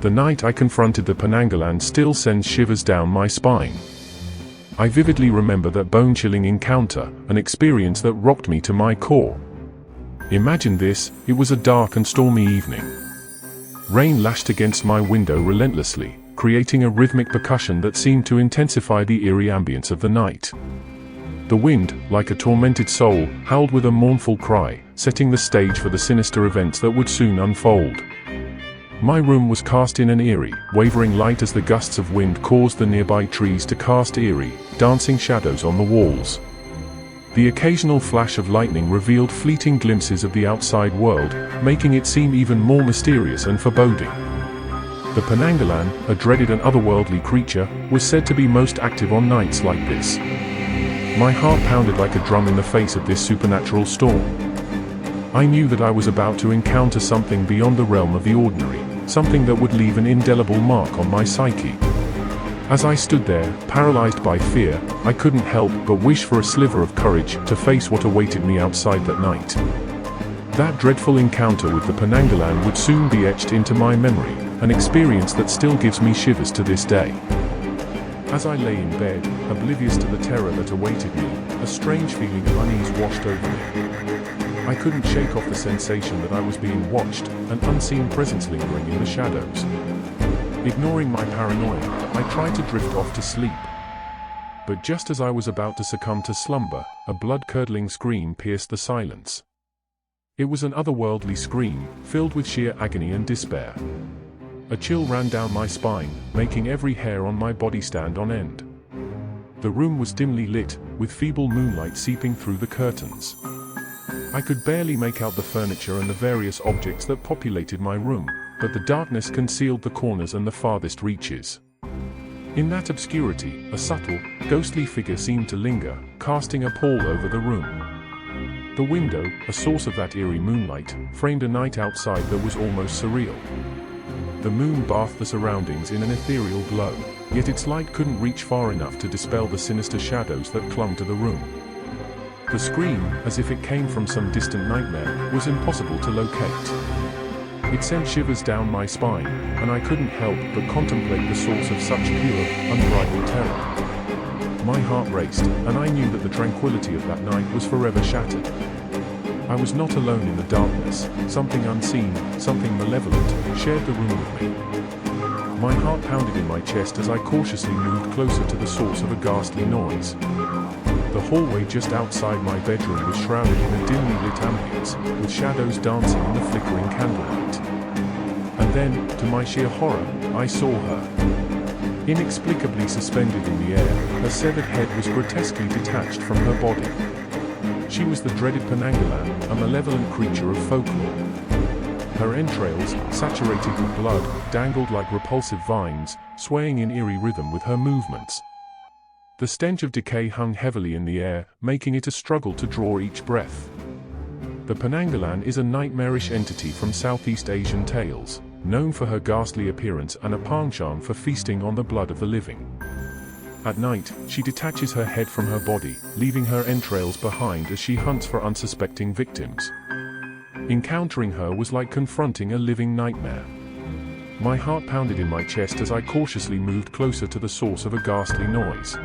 The night I confronted the Penanggalan still sends shivers down my spine. I vividly remember that bone-chilling encounter, an experience that rocked me to my core. Imagine this, it was a dark and stormy evening. Rain lashed against my window relentlessly, creating a rhythmic percussion that seemed to intensify the eerie ambience of the night. The wind, like a tormented soul, howled with a mournful cry, setting the stage for the sinister events that would soon unfold. My room was cast in an eerie, wavering light as the gusts of wind caused the nearby trees to cast eerie, dancing shadows on the walls. The occasional flash of lightning revealed fleeting glimpses of the outside world, making it seem even more mysterious and foreboding. The Penanggalan, a dreaded and otherworldly creature, was said to be most active on nights like this. My heart pounded like a drum in the face of this supernatural storm. I knew that I was about to encounter something beyond the realm of the ordinary, something that would leave an indelible mark on my psyche. As I stood there, paralyzed by fear, I couldn't help but wish for a sliver of courage to face what awaited me outside that night. That dreadful encounter with the Penanggalan would soon be etched into my memory, an experience that still gives me shivers to this day. As I lay in bed, oblivious to the terror that awaited me, a strange feeling of unease washed over me. I couldn't shake off the sensation that I was being watched, an unseen presence lingering in the shadows. Ignoring my paranoia, I tried to drift off to sleep. But just as I was about to succumb to slumber, a blood-curdling scream pierced the silence. It was an otherworldly scream, filled with sheer agony and despair. A chill ran down my spine, making every hair on my body stand on end. The room was dimly lit, with feeble moonlight seeping through the curtains. I could barely make out the furniture and the various objects that populated my room, but the darkness concealed the corners and the farthest reaches. In that obscurity, a subtle, ghostly figure seemed to linger, casting a pall over the room. The window, a source of that eerie moonlight, framed a night outside that was almost surreal. The moon bathed the surroundings in an ethereal glow, yet its light couldn't reach far enough to dispel the sinister shadows that clung to the room. The scream, as if it came from some distant nightmare, was impossible to locate. It sent shivers down my spine, and I couldn't help but contemplate the source of such pure, unbridled terror. My heart raced, and I knew that the tranquility of that night was forever shattered. I was not alone in the darkness. Something unseen, something malevolent, shared the room with me. My heart pounded in my chest as I cautiously moved closer to the source of a ghastly noise. The hallway just outside my bedroom was shrouded in a dimly lit ambience, with shadows dancing in the flickering candlelight. And then, to my sheer horror, I saw her. Inexplicably suspended in the air, her severed head was grotesquely detached from her body. She was the dreaded Penanggalan, a malevolent creature of folklore. Her entrails, saturated with blood, dangled like repulsive vines, swaying in eerie rhythm with her movements. The stench of decay hung heavily in the air, making it a struggle to draw each breath. The Penanggalan is a nightmarish entity from Southeast Asian tales, known for her ghastly appearance and a penchant for feasting on the blood of the living. At night, she detaches her head from her body, leaving her entrails behind as she hunts for unsuspecting victims. Encountering her was like confronting a living nightmare. My heart pounded in my chest as I cautiously moved closer to the source of a ghastly noise.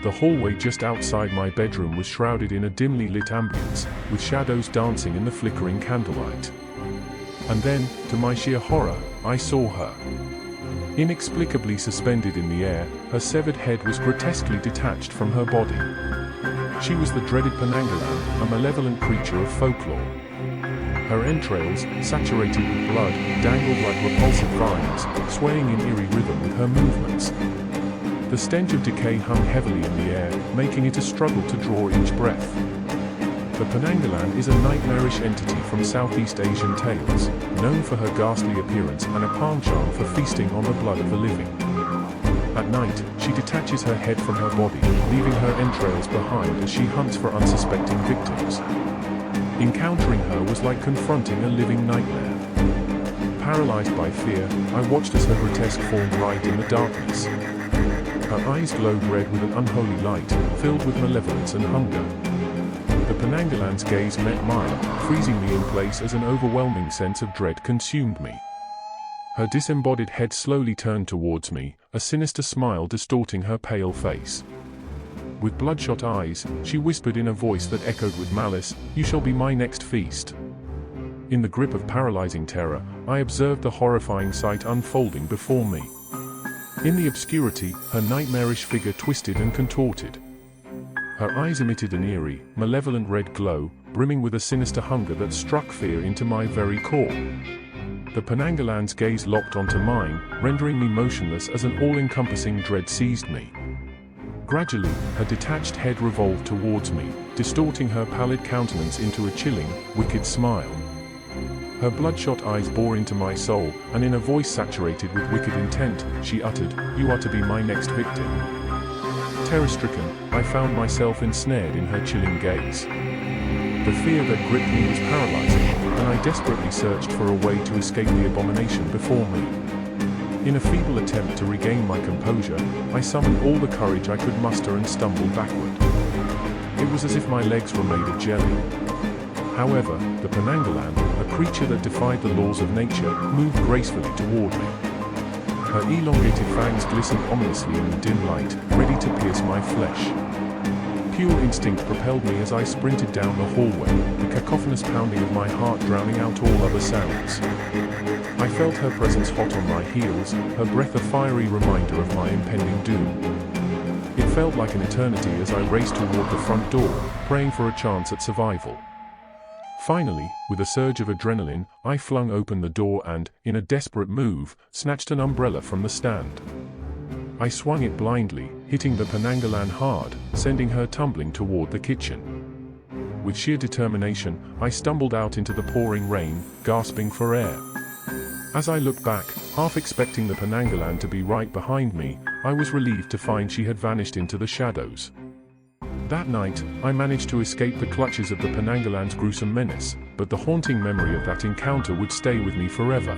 The hallway just outside my bedroom was shrouded in a dimly lit ambience, with shadows dancing in the flickering candlelight. And then, to my sheer horror, I saw her. Inexplicably suspended in the air, her severed head was grotesquely detached from her body. She was the dreaded Penanggalan, a malevolent creature of folklore. Her entrails, saturated with blood, dangled like repulsive vines, swaying in eerie rhythm with her movements. The stench of decay hung heavily in the air, making it a struggle to draw each breath. The Penanggalan is a nightmarish entity from Southeast Asian tales, known for her ghastly appearance and a penchant for feasting on the blood of the living. At night, she detaches her head from her body, leaving her entrails behind as she hunts for unsuspecting victims. Encountering her was like confronting a living nightmare. Paralyzed by fear, I watched as her grotesque form writhed in the darkness. Her eyes glowed red with an unholy light, filled with malevolence and hunger. The Penanggalan's gaze met mine, freezing me in place as an overwhelming sense of dread consumed me. Her disembodied head slowly turned towards me, a sinister smile distorting her pale face. With bloodshot eyes, she whispered in a voice that echoed with malice, "You shall be my next feast." In the grip of paralyzing terror, I observed the horrifying sight unfolding before me. In the obscurity, her nightmarish figure twisted and contorted. Her eyes emitted an eerie, malevolent red glow, brimming with a sinister hunger that struck fear into my very core. The Penanggalan's gaze locked onto mine, rendering me motionless as an all-encompassing dread seized me. Gradually, her detached head revolved towards me, distorting her pallid countenance into a chilling, wicked smile. Her bloodshot eyes bore into my soul, and in a voice saturated with wicked intent, she uttered, "You are to be my next victim." Terror-stricken, I found myself ensnared in her chilling gaze. The fear that gripped me was paralyzing, and I desperately searched for a way to escape the abomination before me. In a feeble attempt to regain my composure, I summoned all the courage I could muster and stumbled backward. It was as if my legs were made of jelly. However, the Penanggalan, a creature that defied the laws of nature, moved gracefully toward me. Her elongated fangs glistened ominously in the dim light, ready to pierce my flesh. Pure instinct propelled me as I sprinted down the hallway, the cacophonous pounding of my heart drowning out all other sounds. I felt her presence hot on my heels, her breath a fiery reminder of my impending doom. It felt like an eternity as I raced toward the front door, praying for a chance at survival. Finally, with a surge of adrenaline, I flung open the door and, in a desperate move, snatched an umbrella from the stand. I swung it blindly, hitting the Penanggalan hard, sending her tumbling toward the kitchen. With sheer determination, I stumbled out into the pouring rain, gasping for air. As I looked back, half expecting the Penanggalan to be right behind me, I was relieved to find she had vanished into the shadows. That night, I managed to escape the clutches of the Penanggalan's gruesome menace, but the haunting memory of that encounter would stay with me forever.